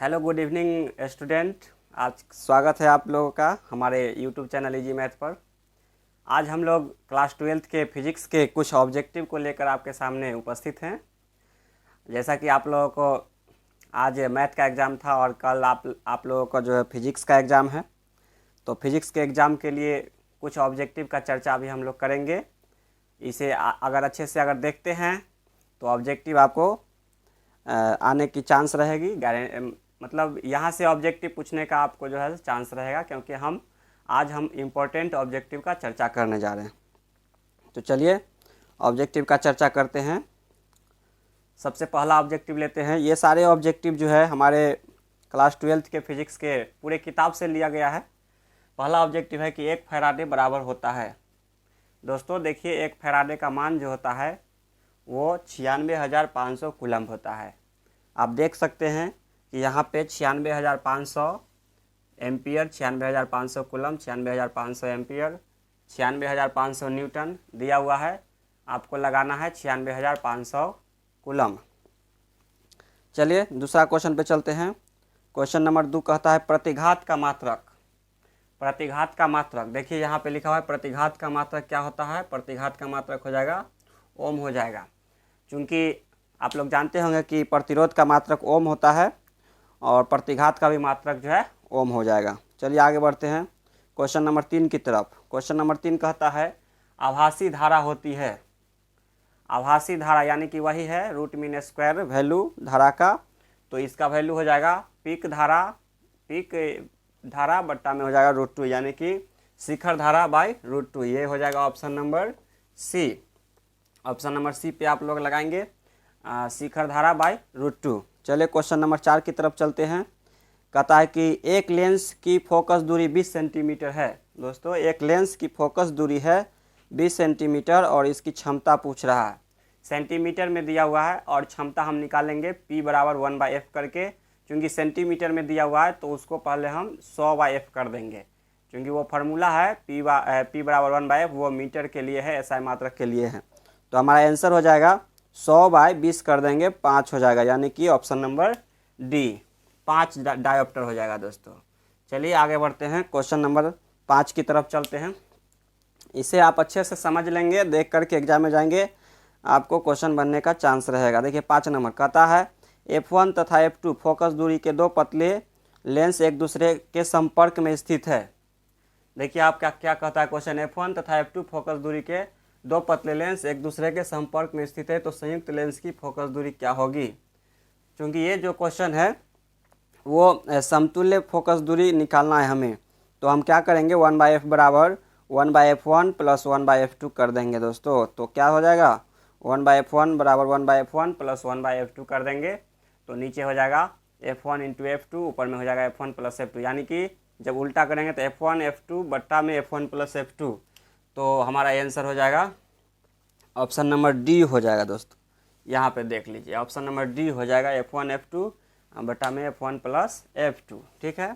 Hello good evening student. आज स्वागत है आप लोगों का हमारे यूट्यूब चैनल इजी मैथ पर। आज हम लोग क्लास 12th के फिजिक्स के कुछ ऑब्जेक्टिव को लेकर आपके सामने उपस्थित हैं। जैसा कि आप लोगों को आज मैथ का एग्ज़ाम था और कल आप लोगों का जो है फिजिक्स का एग्ज़ाम है, तो फिजिक्स के एग्ज़ाम के लिए कुछ ऑब्जेक्टिव का चर्चा भी हम लोग करेंगे। इसे अगर अच्छे से अगर देखते हैं तो ऑब्जेक्टिव आपको आने की चांस रहेगी, मतलब यहाँ से ऑब्जेक्टिव पूछने का आपको जो है चांस रहेगा, क्योंकि आज हम इम्पोर्टेंट ऑब्जेक्टिव का चर्चा करने जा रहे हैं। तो चलिए ऑब्जेक्टिव का चर्चा करते हैं। सबसे पहला ऑब्जेक्टिव लेते हैं। ये सारे ऑब्जेक्टिव जो है हमारे क्लास 12th के फिजिक्स के पूरे किताब से लिया गया है। पहला ऑब्जेक्टिव है कि 1 फैराडे बराबर होता है। दोस्तों देखिए, 1 फैराडे का मान जो होता है वो 96,500 कूलम्ब होता है। आप देख सकते हैं कि यहाँ पे 96,500 एम्पियर, 96,500 कूलम्ब, 96,500 एम्पियर, 96,500 न्यूटन दिया हुआ है। आपको लगाना है 96,500 कूलम्ब। चलिए दूसरा क्वेश्चन पे चलते हैं। क्वेश्चन नंबर 2 कहता है प्रतिघात का मात्रक। प्रतिघात का मात्रक देखिए यहाँ पे लिखा हुआ है। प्रतिघात का मात्रक क्या होता है? प्रतिघात का मात्रक हो जाएगा ओम हो जाएगा। चूँकि आप लोग जानते होंगे कि प्रतिरोध का मात्रक ओम होता है और प्रतिघात का भी मात्रक जो है ओम हो जाएगा। चलिए आगे बढ़ते हैं क्वेश्चन नंबर 3 की तरफ। क्वेश्चन नंबर 3 कहता है आभासी धारा होती है। आभासी धारा यानी कि वही है रूट मीन स्क्वायर वैल्यू धारा का। तो इसका वैल्यू हो जाएगा पीक धारा बट्टा में हो जाएगा √2, यानी कि शिखर धारा बाय √2। ये हो जाएगा option number C. Option number C पे आप लोग लगाएंगे शिखर धारा बाय √2। चलिए क्वेश्चन नंबर 4 की तरफ चलते हैं। कहता है कि एक लेंस की फोकस दूरी 20 सेंटीमीटर है। दोस्तों एक लेंस की फोकस दूरी है 20 सेंटीमीटर और इसकी क्षमता पूछ रहा है। सेंटीमीटर में दिया हुआ है और क्षमता हम निकालेंगे P बराबर 1/f करके। क्योंकि सेंटीमीटर में दिया हुआ है तो उसको पहले हम 100/f कर देंगे, क्योंकि वो फार्मूला है P बराबर 1/f, वो मीटर के लिए है, SI मात्रक के लिए है। तो हमारा आंसर हो जाएगा 100/20 कर देंगे 5 हो जाएगा, यानी कि ऑप्शन नंबर डी 5 डायोप्टर हो जाएगा दोस्तों। चलिए आगे बढ़ते हैं, क्वेश्चन नंबर 5 की तरफ चलते हैं। इसे आप अच्छे से समझ लेंगे, देख करके एग्जाम में जाएंगे आपको क्वेश्चन बनने का चांस रहेगा। देखिए 5 नंबर कहता है F1 तथा F2 फोकस दूरी के 2 पतले लेंस एक दूसरे के संपर्क में स्थित है। देखिए आप क्या कहता है क्वेश्चन, F1 तथा F2 फोकस दूरी के 2 पतले लेंस एक दूसरे के संपर्क में स्थित है, तो संयुक्त लेंस की फोकस दूरी क्या होगी? क्योंकि ये जो क्वेश्चन है वो समतुल्य फोकस दूरी निकालना है हमें, तो हम क्या करेंगे 1/f बराबर 1/f1 प्लस 1/f2 कर देंगे दोस्तों। तो क्या हो जाएगा 1/f1 बराबर 1/f1 प्लस 1/f2 कर देंगे, तो नीचे हो जाएगा F1 इंटू F2, ऊपर में हो जाएगा F1 प्लस F2, यानी कि जब उल्टा करेंगे तो F1 F2 बट्टा में F1 प्लस F2। तो हमारा आंसर हो जाएगा ऑप्शन नंबर डी हो जाएगा दोस्तों। यहाँ पे देख लीजिए ऑप्शन नंबर डी हो जाएगा F1 F2 बटा में F1 प्लस F2। ठीक है,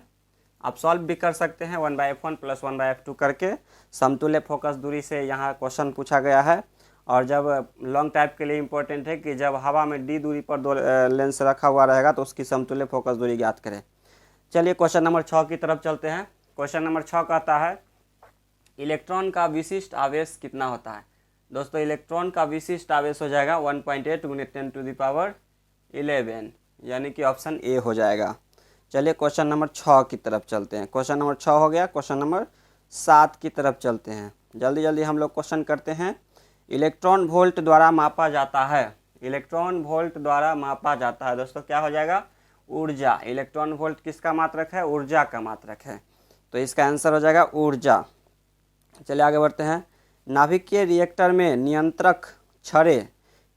आप सॉल्व भी कर सकते हैं 1/f1 प्लस 1/f2 करके। समतुल्य फोकस दूरी से यहाँ क्वेश्चन पूछा गया है, और जब लॉन्ग टाइप के लिए इम्पोर्टेंट है कि जब हवा में डी दूरी पर 2 लेंस रखा हुआ रहेगा तो उसकी समतुल्य फोकस दूरी ज्ञात करें। चलिए क्वेश्चन नंबर 6 की तरफ चलते हैं। क्वेश्चन नंबर 6 कहता है इलेक्ट्रॉन का विशिष्ट आवेश कितना होता है? दोस्तों इलेक्ट्रॉन का विशिष्ट आवेश हो जाएगा 1.8 × 10⁻11, यानी कि ऑप्शन ए हो जाएगा। चलिए क्वेश्चन नंबर 6 की तरफ चलते हैं। क्वेश्चन नंबर 6 हो गया। क्वेश्चन नंबर 7 की तरफ चलते हैं। जल्दी जल्दी हम लोग क्वेश्चन करते हैं। इलेक्ट्रॉन वोल्ट द्वारा मापा जाता है। इलेक्ट्रॉन वोल्ट द्वारा मापा जाता है दोस्तों, क्या हो जाएगा ऊर्जा। इलेक्ट्रॉन वोल्ट किसका मात्रक है? ऊर्जा का मात्रक है, तो इसका आंसर हो जाएगा ऊर्जा। चलिए आगे बढ़ते हैं। नाभिकीय रिएक्टर में नियंत्रक छड़ें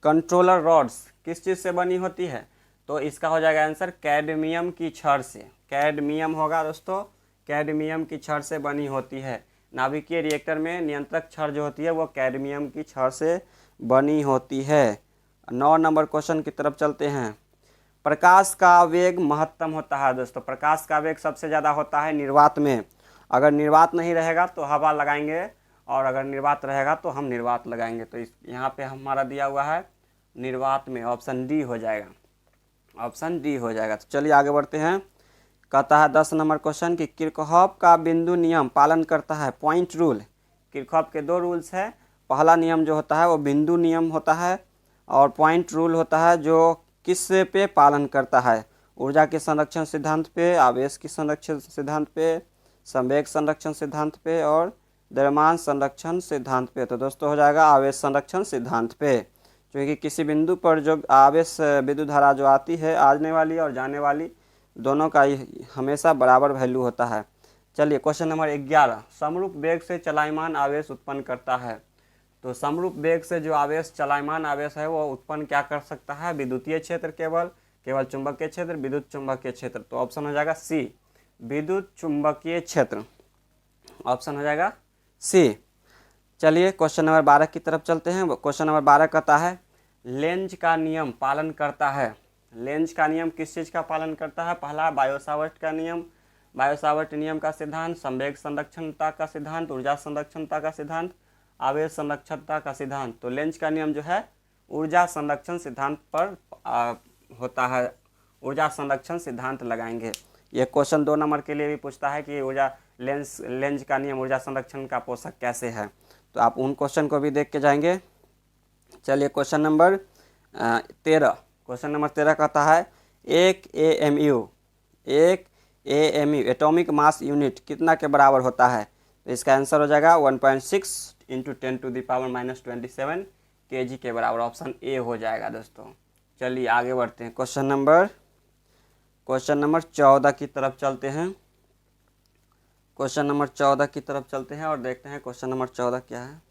कंट्रोलर रॉड्स किस चीज़ से बनी होती है? तो इसका हो जाएगा आंसर कैडमियम की छड़ से। कैडमियम होगा दोस्तों, कैडमियम की छड़ से बनी होती है। नाभिकीय रिएक्टर में नियंत्रक छड़ जो होती है वो कैडमियम की छड़ से बनी होती है। 9 नंबर क्वेश्चन की तरफ चलते हैं। प्रकाश का वेग महत्तम होता है दोस्तों। प्रकाश का वेग सबसे ज़्यादा होता है निर्वात में। अगर निर्वात नहीं रहेगा तो हवा लगाएंगे, और अगर निर्वात रहेगा तो हम निर्वात लगाएंगे। तो इस यहाँ पे हमारा दिया हुआ है निर्वात में, ऑप्शन डी हो जाएगा। ऑप्शन डी हो जाएगा। तो चलिए आगे बढ़ते हैं। कहता है 10 नंबर क्वेश्चन कि किरचॉफ का बिंदु नियम पालन करता है पॉइंट रूल। किरचॉफ के दो रूल्स है। पहला नियम जो होता है वो बिंदु नियम होता है और पॉइंट रूल होता है जो किस पे पालन करता है, ऊर्जा के संरक्षण सिद्धांत पे, आवेश की संरक्षण सिद्धांत पे, संवेग संरक्षण सिद्धांत पे और द्रव्यमान संरक्षण सिद्धांत पे। तो दोस्तों हो जाएगा आवेश संरक्षण सिद्धांत पे, क्योंकि किसी बिंदु पर जो आवेश विद्युत धारा जो आती है आने वाली और जाने वाली दोनों का हमेशा बराबर वैल्यू होता है। चलिए क्वेश्चन नंबर 11, समरूप वेग से चलायमान आवेश उत्पन्न करता है। तो समरूप वेग से जो आवेश चलायमान आवेश है वो उत्पन्न क्या कर सकता है, विद्युतीय क्षेत्र, केवल चुंबकीय क्षेत्र, विद्युत चुंबकीय क्षेत्र। तो ऑप्शन हो जाएगा सी, विद्युत चुंबकीय क्षेत्र। ऑप्शन हो जाएगा सी। चलिए क्वेश्चन नंबर 12 की तरफ चलते हैं। क्वेश्चन नंबर 12 कहता है लेंज का नियम पालन करता है। लेंज का नियम किस चीज़ का पालन करता है? पहला बायो-सावर्ट का नियम, बायो-सावर्ट नियम का सिद्धांत, संवेग संरक्षणता का सिद्धांत, ऊर्जा संरक्षणता का सिद्धांत, आवेश संरक्षणता का सिद्धांत। तो लेंज का नियम जो है ऊर्जा संरक्षण सिद्धांत पर होता है। ऊर्जा संरक्षण सिद्धांत लगाएंगे। ये क्वेश्चन 2 नंबर के लिए भी पूछता है कि लेंज का नियम ऊर्जा संरक्षण का पोषक कैसे है, तो आप उन क्वेश्चन को भी देख के जाएंगे। चलिए क्वेश्चन नंबर 13। क्वेश्चन नंबर 13 कहता है एक एएमयू एटॉमिक मास यूनिट कितना के बराबर होता है? तो इसका आंसर हो जाएगा 1.6 × 10⁻⁻27 kg के बराबर। ऑप्शन ए हो जाएगा दोस्तों। चलिए आगे बढ़ते हैं। क्वेश्चन नंबर 14 की तरफ चलते हैं। क्वेश्चन नंबर 14 की तरफ चलते हैं और देखते हैं क्वेश्चन नंबर 14 क्या है।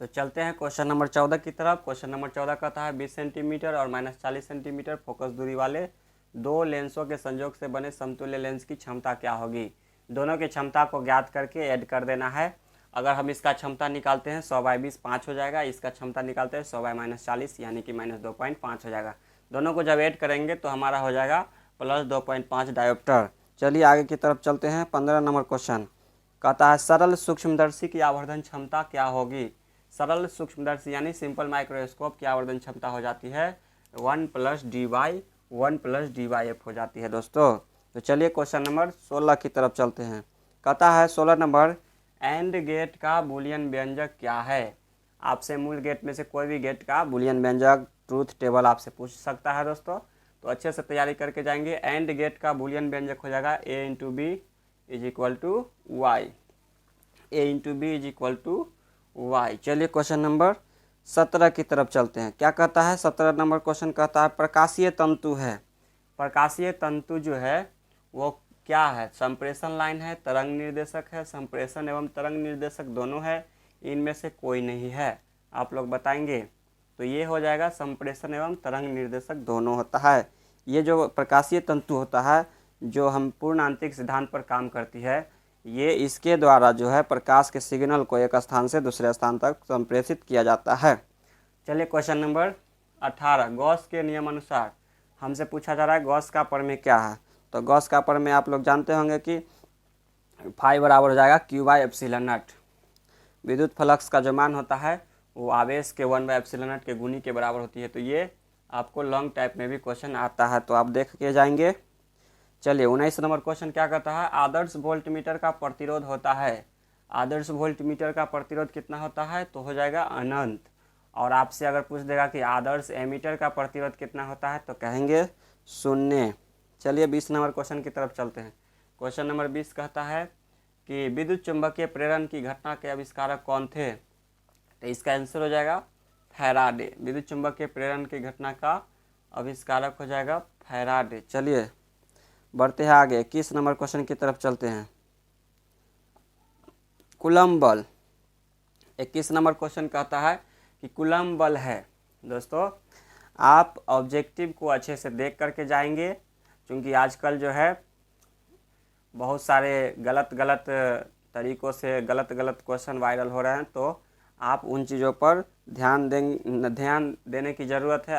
तो चलते हैं क्वेश्चन नंबर 14 की तरफ। क्वेश्चन नंबर 14 कहता है 20 सेंटीमीटर और -40 सेंटीमीटर फोकस दूरी वाले दो लेंसों के संयोग से बने समतुल्य लेंस की क्षमता क्या होगी? दोनों की क्षमता को ज्ञात करके ऐड कर देना है। अगर हम इसका क्षमता निकालते हैं 100/20 5 हो जाएगा। इसका क्षमता निकालते हैं 100/-40 यानी कि -2.5 हो जाएगा। दोनों को जब ऐड करेंगे तो हमारा हो जाएगा +2.5 डायोप्टर। चलिए आगे की तरफ चलते हैं। 15 नंबर क्वेश्चन कहता है सरल सूक्ष्मदर्शी की आवर्धन क्षमता क्या होगी? सरल सूक्ष्मदर्शी यानी सिंपल माइक्रोस्कोप की आवर्धन क्षमता हो जाती है 1 + dy/1 + dy/f हो जाती है दोस्तों। तो चलिए क्वेश्चन नंबर 16 की तरफ चलते हैं। कहता है 16 नंबर एंड गेट का बूलियन व्यंजक क्या है? आपसे मूल गेट में से कोई भी गेट का बूलियन व्यंजक ट्रूथ टेबल आपसे पूछ सकता है दोस्तों, तो अच्छे से तैयारी करके जाएंगे। एंड गेट का बूलियन व्यंजक हो जाएगा a × b = y, a × b = y। चलिए क्वेश्चन नंबर 17 की तरफ चलते हैं। क्या कहता है 17 नंबर क्वेश्चन कहता है प्रकाशीय तंतु है। प्रकाशीय तंतु जो है वो क्या है? संप्रेषण लाइन है, तरंग निर्देशक है, संप्रेषण एवं तरंग निर्देशक दोनों है, इनमें से कोई नहीं है। आप लोग बताएंगे। तो ये हो जाएगा संप्रेषण एवं तरंग निर्देशक दोनों होता है। ये जो प्रकाशीय तंतु होता है जो हम पूर्ण आंतरिक सिद्धांत पर काम करती है, ये इसके द्वारा जो है प्रकाश के सिग्नल को एक स्थान से दूसरे स्थान तक संप्रेषित किया जाता है। चलिए क्वेश्चन नंबर 18 गॉस के नियमानुसार हमसे पूछा जा रहा है गॉस का प्रमेय क्या है? तो गॉस का प्रमेय आप लोग जानते होंगे कि फाई बराबर हो जाएगा Q/ε0। विद्युत फ्लक्स का जो मान होता है वो आवेश के 1/ε0 के गुनी के बराबर होती है। तो ये आपको लॉन्ग टाइप में भी क्वेश्चन आता है, तो आप देख के जाएंगे। चलिए 19 नंबर क्वेश्चन क्या कहता है आदर्श वोल्टमीटर का प्रतिरोध होता है। आदर्श वोल्टमीटर का प्रतिरोध कितना होता है? तो हो जाएगा अनंत। और आपसे अगर पूछ देगा कि आदर्श एमीटर का प्रतिरोध कितना होता है तो कहेंगे 0। चलिए 20 नंबर क्वेश्चन की तरफ चलते हैं। क्वेश्चन नंबर 20 कहता है कि विद्युत चुंबकीय प्रेरण की घटना के आविष्कारक कौन थे? तो इसका आंसर हो जाएगा फैराडे। विद्युत चुंबकीय प्रेरण की घटना का आविष्कारक हो जाएगा फैराडे। चलिए बढ़ते हैं आगे। 21 नंबर क्वेश्चन की तरफ चलते हैं। कूलम्ब बल। 21 नंबर क्वेश्चन कहता है कि कूलम्ब बल है। दोस्तों आप ऑब्जेक्टिव को अच्छे से देख करके जाएंगे, क्योंकि आजकल जो है बहुत सारे गलत तरीक़ों से गलत क्वेश्चन वायरल हो रहे हैं, तो आप उन चीज़ों पर ध्यान देने की ज़रूरत है।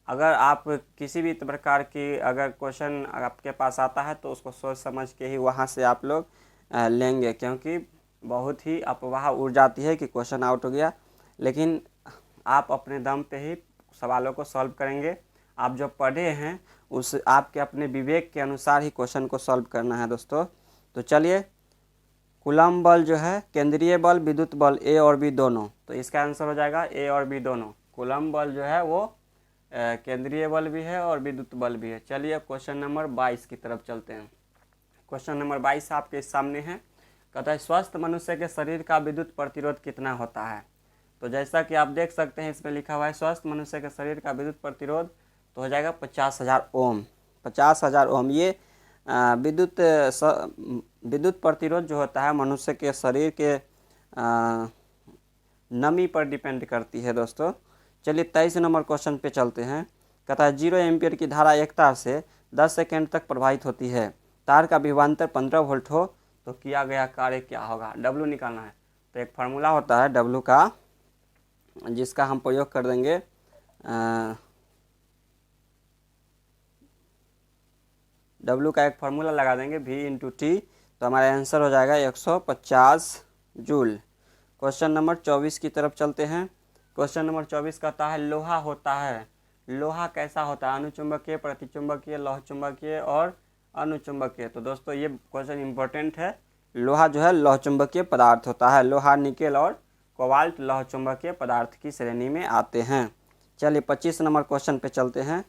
अगर आप किसी भी प्रकार की अगर क्वेश्चन आपके पास आता है तो उसको सोच समझ के ही वहाँ से आप लोग लेंगे, क्योंकि बहुत ही अफवाह उड़ जाती है कि क्वेश्चन आउट हो गया। लेकिन आप अपने दम पे ही सवालों को सॉल्व करेंगे। आप जो पढ़े हैं उस आपके अपने विवेक के अनुसार ही क्वेश्चन को सॉल्व करना है दोस्तों। तो चलिए, कूलम्ब बल जो है केंद्रीय बल, विद्युत बल ए और बी दोनों, तो इसका आंसर हो जाएगा ए और बी दोनों। कूलम्ब बल जो है वो केंद्रीय बल भी है और विद्युत बल भी है। चलिए अब क्वेश्चन नंबर 22 की तरफ चलते हैं। क्वेश्चन नंबर 22 आपके सामने है। कहता है स्वस्थ मनुष्य के शरीर का विद्युत प्रतिरोध कितना होता है। तो जैसा कि आप देख सकते हैं इसमें लिखा हुआ है स्वस्थ मनुष्य के शरीर का विद्युत प्रतिरोध, तो हो जाएगा 50,000 ओम। 50,000 ओम ये विद्युत प्रतिरोध जो होता है मनुष्य के शरीर के नमी पर डिपेंड करती है दोस्तों। चलिए 23 नंबर क्वेश्चन पे चलते हैं। कहता है 0 एम्पियर की धारा एक तार से 10 सेकेंड तक प्रवाहित होती है। तार का विभवांतर 15 वोल्ट हो तो किया गया कार्य क्या होगा। डब्लू निकालना है। तो एक फार्मूला होता है डब्लू का, जिसका हम प्रयोग कर देंगे डब्लू का एक फार्मूला लगा देंगे V/T, तो हमारा आंसर हो जाएगा 150 जूल। क्वेश्चन नंबर 24 की तरफ चलते हैं। क्वेश्चन नंबर 24 कहता है लोहा होता है। लोहा कैसा होता है, अनुचुंबकीय, प्रतिचुंबकीय, लौह चुंबकीय और अनुचुंबकीय। तो दोस्तों ये क्वेश्चन इंपॉर्टेंट है। लोहा जो है लौह चुंबकीय पदार्थ होता है। लोहा, निकेल और कोबाल्ट लौह चुंबकीय पदार्थ की श्रेणी में आते हैं। चलिए 25 नंबर क्वेश्चन पे चलते हैं।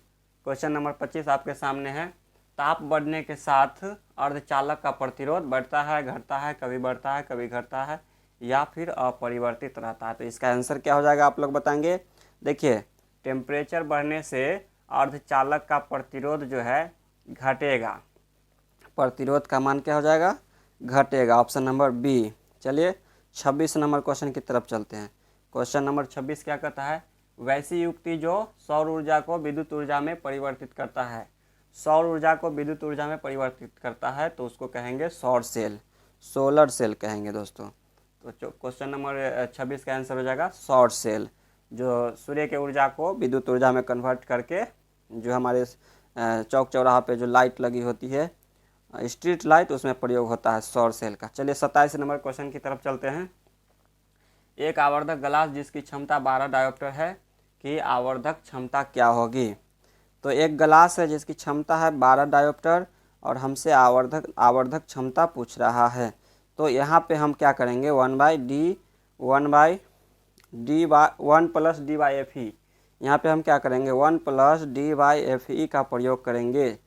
क्वेश्चन नंबर 25 आपके सामने है। ताप बढ़ने के साथ अर्धचालक का प्रतिरोध बढ़ता है, घटता है, कभी बढ़ता है, कभी घटता है या फिर अपरिवर्तित रहता है। तो इसका आंसर क्या हो जाएगा आप लोग बताएंगे। देखिए, टेम्परेचर बढ़ने से अर्धचालक का प्रतिरोध जो है घटेगा। प्रतिरोध का मान क्या हो जाएगा, घटेगा। Option number B. चलिए 26 नंबर क्वेश्चन की तरफ चलते हैं। क्वेश्चन नंबर 26 क्या कहता है, वैसी युक्ति जो सौर ऊर्जा को विद्युत ऊर्जा में परिवर्तित करता है। सौर ऊर्जा को विद्युत ऊर्जा में परिवर्तित करता है तो उसको कहेंगे सौर सेल, सोलर सेल कहेंगे दोस्तों। तो क्वेश्चन नंबर 26 का आंसर हो जाएगा सौर सेल, जो सूर्य के ऊर्जा को विद्युत ऊर्जा में कन्वर्ट करके, जो हमारे चौक चौराहा पे जो लाइट लगी होती है, स्ट्रीट लाइट, उसमें प्रयोग होता है सौर सेल का। चलिए 27 नंबर क्वेश्चन की तरफ चलते हैं। एक आवर्धक ग्लास जिसकी क्षमता 12 डायोप्टर है कि आवर्धक क्षमता क्या होगी। तो एक ग्लास है जिसकी क्षमता है 12 डायोप्टर और हमसे आवर्धक क्षमता पूछ रहा है। तो यहाँ पे हम क्या करेंगे, 1/d 1 प्लस d/Fe, यहाँ पे हम क्या करेंगे 1 प्लस d/Fe का प्रयोग करेंगे।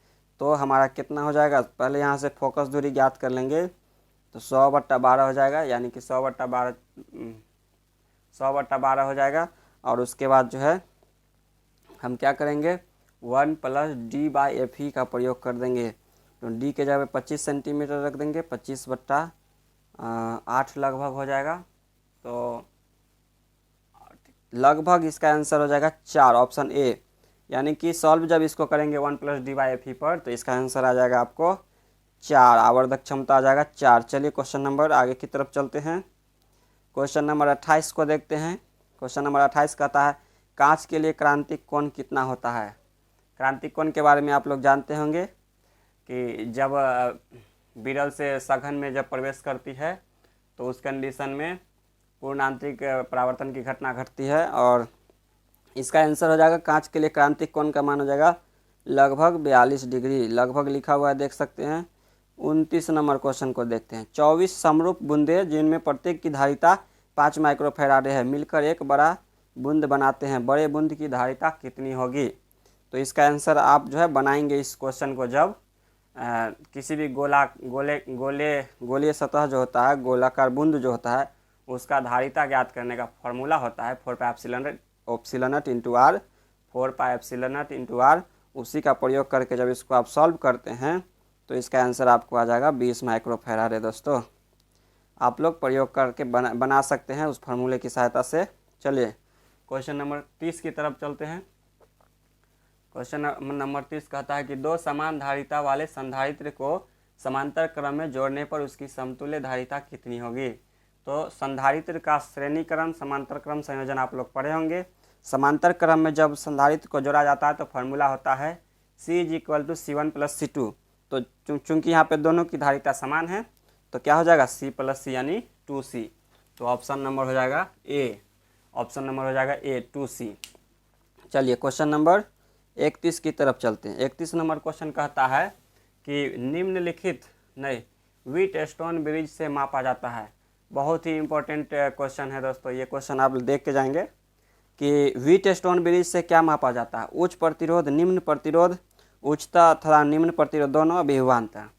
तो हमारा कितना हो जाएगा, पहले यहाँ से फोकस दूरी ज्ञात कर लेंगे। तो 100/12 हो जाएगा, यानी कि 100/12 हो जाएगा। और उसके बाद जो है हम क्या करेंगे 1 प्लस d/Fe का प्रयोग कर देंगे। तो d के जगह 25 सेंटीमीटर रख देंगे, 25/8 लगभग हो जाएगा। तो लगभग इसका आंसर हो जाएगा 4, ऑप्शन ए। यानी कि सॉल्व जब इसको करेंगे 1 प्लस d/Fe पर, तो इसका आंसर आ जाएगा आपको 4, आवर्धक क्षमता आ जाएगा 4। चलिए क्वेश्चन नंबर आगे की तरफ चलते हैं। क्वेश्चन नंबर 28 को देखते हैं। क्वेश्चन नंबर 28 कहता है कांच के लिए क्रांतिक कोण कितना होता है। क्रांतिक कोण के बारे में आप लोग जानते होंगे कि जब विरल से सघन में जब प्रवेश करती है तो उस कंडीशन में पूर्ण आंतरिक परावर्तन की घटना घटती है। और इसका आंसर हो जाएगा कांच के लिए क्रांतिक कोण का मान हो जाएगा लगभग 42 डिग्री। लगभग लिखा हुआ है, देख सकते हैं। 29 नंबर क्वेश्चन को देखते हैं। 24 समरूप बूंदें जिनमें प्रत्येक की धारिता 5 माइक्रोफैराडे है मिलकर एक बड़ा बूंद बनाते हैं। बड़े बूंद की धारिता कितनी होगी। तो इसका आंसर आप जो है बनाएंगे इस क्वेश्चन को जब किसी भी गोलीय सतह जो होता है, गोलाकार बूंद जो होता है, उसका धारिता ज्ञात करने का फॉर्मूला होता है 4πε0 4πε0 उसी का प्रयोग करके जब इसको आप सॉल्व करते हैं तो इसका आंसर आपको आ जाएगा 20 माइक्रोफैराडे। दोस्तों आप लोग प्रयोग करके बना सकते हैं उस फार्मूले की सहायता से। चलिए क्वेश्चन नंबर 30 की तरफ चलते हैं। क्वेश्चन नंबर 30 कहता है कि दो समान धारिता वाले संधारित्र को समांतर क्रम में जोड़ने पर उसकी समतुल्य धारिता कितनी होगी। तो संधारित्र का श्रेणीकरण, समांतर क्रम संयोजन आप लोग पढ़े होंगे। समांतर क्रम में जब संधारित्र को जोड़ा जाता है तो फार्मूला होता है C = C1 + C2। तो चूंकि यहाँ पे दोनों की धारिता समान है तो क्या हो जाएगा C + C यानी 2C। तो ऑप्शन नंबर हो जाएगा ए। ऑप्शन नंबर हो जाएगा ए 2C। चलिए क्वेश्चन नंबर 31 की तरफ चलते हैं। 31 नंबर क्वेश्चन कहता है कि निम्नलिखित नहीं व्हीट स्टोन ब्रिज से मापा जाता है। बहुत ही इंपॉर्टेंट क्वेश्चन है दोस्तों, ये क्वेश्चन आप देख के जाएंगे कि व्हीट स्टोन ब्रिज से क्या मापा जाता है। उच्च प्रतिरोध, निम्न प्रतिरोध, उच्चता तथा निम्न प्रतिरोध दोनों अभिवांता।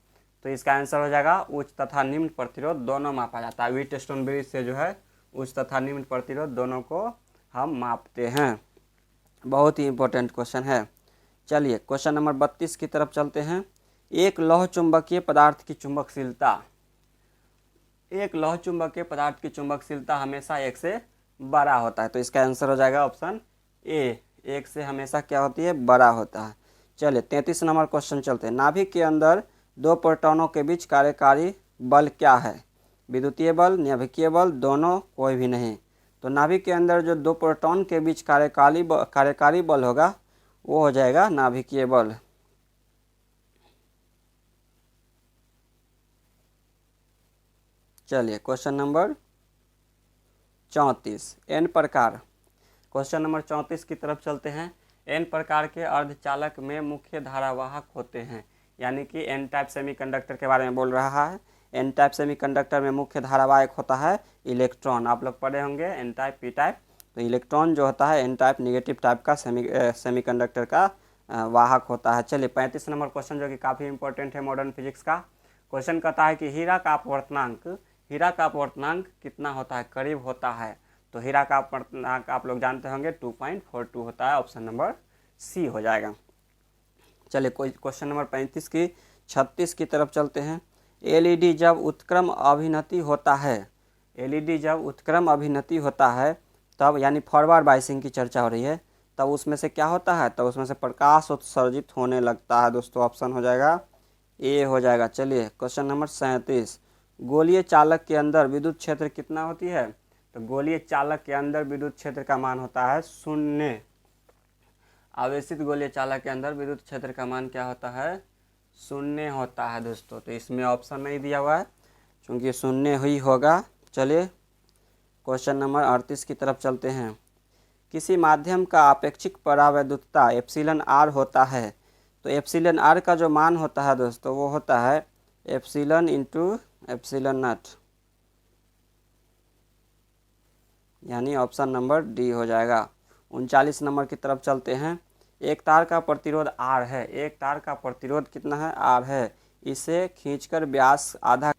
तो इसका आंसर हो जाएगा उच्च तथा निम्न प्रतिरोध दोनों मापा जाता है। व्हीट स्टोन ब्रिज से जो है उच्च तथा निम्न प्रतिरोध दोनों को हम मापते हैं। बहुत ही इंपॉर्टेंट क्वेश्चन है। चलिए क्वेश्चन नंबर 32 की तरफ चलते हैं। एक लौह चुंबकीय पदार्थ की चुंबकशीलता, एक लौह चुंबकीय पदार्थ की चुंबकशीलता हमेशा एक से बड़ा होता है। तो इसका आंसर हो जाएगा ऑप्शन ए, एक से हमेशा क्या होती है, बड़ा होता है। चलिए 33 नंबर क्वेश्चन चलते हैं। नाभिक के अंदर दो प्रोटॉनों के बीच कार्यकारी बल क्या है? विद्युतीय बल, नाभिकीय बल, दोनों, कोई भी नहीं। तो नाभिक के अंदर जो दो प्रोटॉन के बीच कार्यकारी बल होगा वो हो जाएगा नाभिकीय बल। चलिए क्वेश्चन नंबर 34 एन प्रकार। क्वेश्चन नंबर 34 की तरफ चलते हैं। एन प्रकार के अर्धचालक में मुख्य धारावाहक होते हैं, यानी कि एन टाइप सेमीकंडक्टर के बारे में बोल रहा है। एन टाइप सेमीकंडक्टर में मुख्य धारावाहक होता है इलेक्ट्रॉन। आप लोग पढ़े होंगे एन टाइप पी टाइप। तो इलेक्ट्रॉन जो होता है एन टाइप नेगेटिव टाइप का सेमीकंडक्टर का वाहक होता है। चलिए 35 नंबर क्वेश्चन जो कि काफ़ी इंपॉर्टेंट है मॉडर्न फिजिक्स का। क्वेश्चन कहता है कि हीरा का अपवर्तनांक कितना होता है, करीब होता है। तो हीरा का अपवर्तनांक आप लोग जानते होंगे 2.42 होता है। ऑप्शन नंबर सी हो जाएगा। चलिए कोई क्वेश्चन नंबर 36 की तरफ चलते हैं। एलईडी जब उत्क्रम अभिनति होता है, एलईडी जब उत्क्रम अभिनति होता है तब, यानी फॉरवर्ड बाइसिंग की चर्चा हो रही है, तब उसमें से क्या होता है, तब उसमें से प्रकाश उत्सर्जित होने लगता है। दोस्तों ऑप्शन हो जाएगा ए हो जाएगा। चलिए क्वेश्चन नंबर 37 गोलीय चालक के अंदर विद्युत क्षेत्र कितना होती है? तो गोलीय चालक के अंदर विद्युत क्षेत्र का मान होता है 0। आवेशित गोलीय चालक के अंदर विद्युत क्षेत्र का मान क्या होता है? 0 होता है दोस्तों। तो इसमें ऑप्शन नहीं दिया हुआ है क्योंकि 0 ही होगा। चलिए क्वेश्चन नंबर 38 की तरफ चलते हैं। किसी माध्यम का आपेक्षिक परावैद्युतता एप्सिलॉन आर होता है। तो एप्सिलॉन आर का जो मान होता है दोस्तों वो होता है एप्सिलॉन इंटू एप्सिलॉन नॉट, यानी ऑप्शन नंबर डी हो जाएगा। 39 नंबर की तरफ चलते हैं। एक तार का प्रतिरोध आर है, एक तार का प्रतिरोध कितना है? आर है। इसे खींचकर व्यास आधा।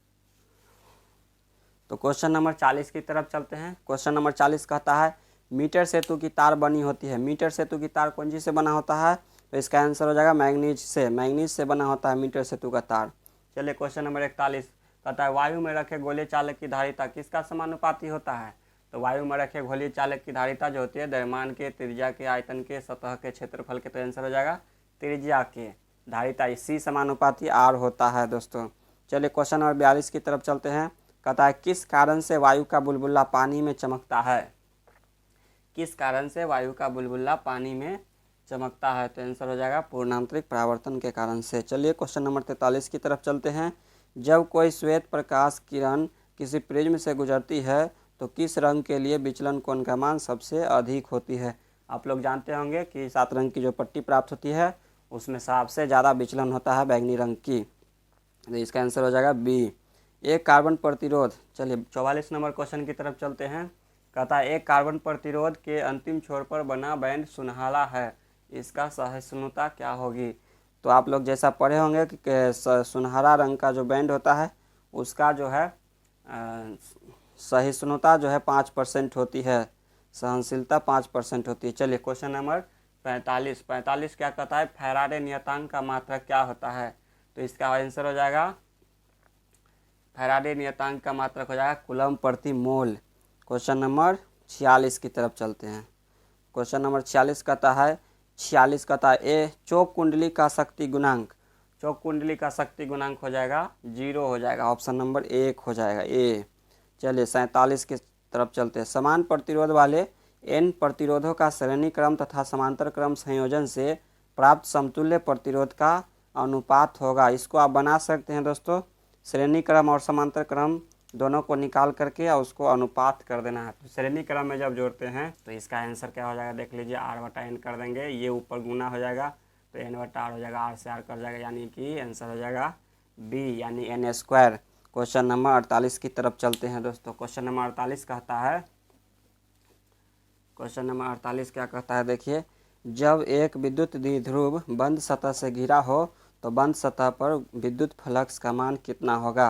तो क्वेश्चन नंबर 40 की तरफ चलते हैं। क्वेश्चन नंबर 40 कहता है मीटर सेतु की तार बनी होती है। मीटर सेतु की तार कौन चीज़ से बना होता है? तो इसका आंसर हो जाएगा मैग्नीज से। मैग्नीज से बना होता है मीटर सेतु का तार। चलिए क्वेश्चन नंबर 41 कहता है वायु में रखे गोलीय चालक की धारिता किसका समानुपाती होता है? तो वायु में रखे गोलीय चालक की धारिता जो होती है द्रव्यमान के, त्रिज्या के, आयतन के, सतह के, क्षेत्रफल के। तो आंसर हो जाएगा त्रिज्या के धारिता इसी समानुपाती आर होता है दोस्तों। चलिए क्वेश्चन नंबर 42 की तरफ चलते हैं। कहता है किस कारण से वायु का बुलबुला पानी में चमकता है? किस कारण से वायु का बुलबुला पानी में चमकता है? तो आंसर हो जाएगा पूर्णांतरिक परावर्तन के कारण से। चलिए क्वेश्चन नंबर 43 की तरफ चलते हैं। जब कोई श्वेत प्रकाश किरण किसी प्रिज्म से गुजरती है तो किस रंग के लिए विचलन कोण का मान सबसे अधिक होती है? आप लोग जानते होंगे कि 7 रंग की जो पट्टी प्राप्त होती है उसमें सबसे ज़्यादा विचलन होता है बैंगनी रंग की। तो इसका आंसर हो जाएगा बी। एक कार्बन प्रतिरोध। चलिए 44 नंबर क्वेश्चन की तरफ चलते हैं। कहता है एक कार्बन प्रतिरोध के अंतिम छोर पर बना बैंड सुनहरा है, इसका सहिष्णुता क्या होगी? तो आप लोग जैसा पढ़े होंगे कि सुनहरा रंग का जो बैंड होता है उसका जो है सहिष्णुता जो है 5% होती है, सहनशीलता 5% होती है। चलिए क्वेश्चन नंबर 45 क्या कहता है फैराडे नियतांक का मात्रक क्या होता है? तो इसका आंसर हो जाएगा फैराडे नियतांक का मात्रक हो जाएगा कूलम प्रति मोल। क्वेश्चन नंबर 46 की तरफ चलते हैं। क्वेश्चन नंबर 46 कहता है ए चौक कुंडली का शक्ति गुणांक, चौक कुंडली का शक्ति गुणांक हो जाएगा 0 हो जाएगा। ऑप्शन नंबर 1 हो जाएगा ए। चलिए 47 की तरफ चलते हैं। समान प्रतिरोध वाले n प्रतिरोधों का श्रेणी क्रम तथा समांतर क्रम संयोजन से प्राप्त समतुल्य प्रतिरोध का अनुपात होगा। इसको आप बना सकते हैं दोस्तों, श्रेणी क्रम और समांतर क्रम दोनों को निकाल करके और उसको अनुपात कर देना है। तो श्रेणी क्रम में जब जोड़ते हैं तो इसका आंसर क्या हो जाएगा, देख लीजिए, r/n कर देंगे, ये ऊपर गुना हो जाएगा तो n/r हो जाएगा, r से r कर जाएगा, यानी कि आंसर हो जाएगा b यानी n²। क्वेश्चन नंबर 48 की तरफ चलते हैं दोस्तों। क्वेश्चन नंबर 48 कहता है, क्वेश्चन नंबर 48 क्या कहता है, देखिए, जब एक विद्युत द्विध्रुव बंद सतह से घिरा हो तो बंद सतह पर विद्युत फ्लक्स का मान कितना होगा।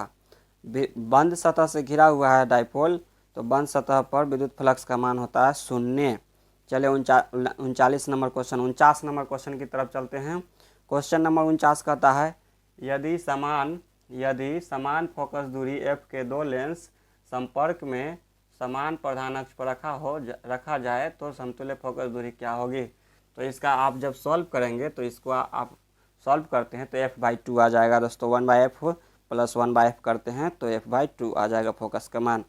बंद सतह से घिरा हुआ है डाइपोल, तो बंद सतह पर विद्युत फ्लक्स का मान होता है 0। चलिए 39 नंबर क्वेश्चन, 49 नंबर क्वेश्चन की तरफ चलते हैं। क्वेश्चन नंबर 49 कहता है, यदि समान फोकस दूरी f के दो लेंस संपर्क में समान प्रधान अक्ष पर रखा जाए तो समतुल्य फोकस दूरी क्या होगी। तो इसका आप जब सॉल्व करेंगे तो इसको आप सॉल्व करते हैं तो f/2 आ जाएगा दोस्तों। 1/f प्लस 1/f करते हैं तो f/2 आ जाएगा फोकस का मान।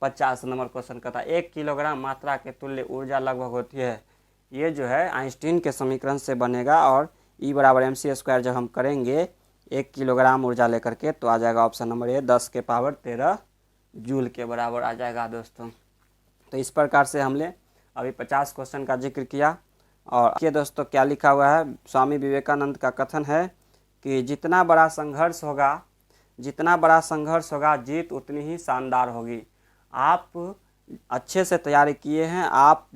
50 नंबर क्वेश्चन कहता है, 1 किलोग्राम मात्रा के तुल्य ऊर्जा लगभग होती है। ये जो है आइंस्टीन के समीकरण से बनेगा और E = mc² जब हम करेंगे 1 किलोग्राम ऊर्जा लेकर के तो आ जाएगा ऑप्शन नंबर ए 10⁻13 जूल के बराबर आ जाएगा दोस्तों। तो इस प्रकार से हमने अभी 50 क्वेश्चन का जिक्र किया। और देखिए दोस्तों क्या लिखा हुआ है, स्वामी विवेकानंद का कथन है कि जितना बड़ा संघर्ष होगा जीत उतनी ही शानदार होगी। आप अच्छे से तैयारी किए हैं, आप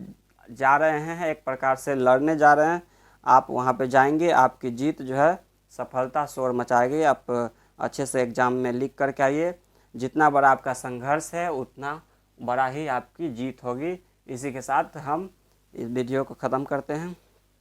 जा रहे हैं, एक प्रकार से लड़ने जा रहे हैं, आप वहाँ पे जाएंगे, आपकी जीत जो है सफलता शोर मचाएगी। आप अच्छे से एग्ज़ाम में लिख करके आइए, जितना बड़ा आपका संघर्ष है उतना बड़ा ही आपकी जीत होगी। इसी के साथ हम इस वीडियो को ख़त्म करते हैं।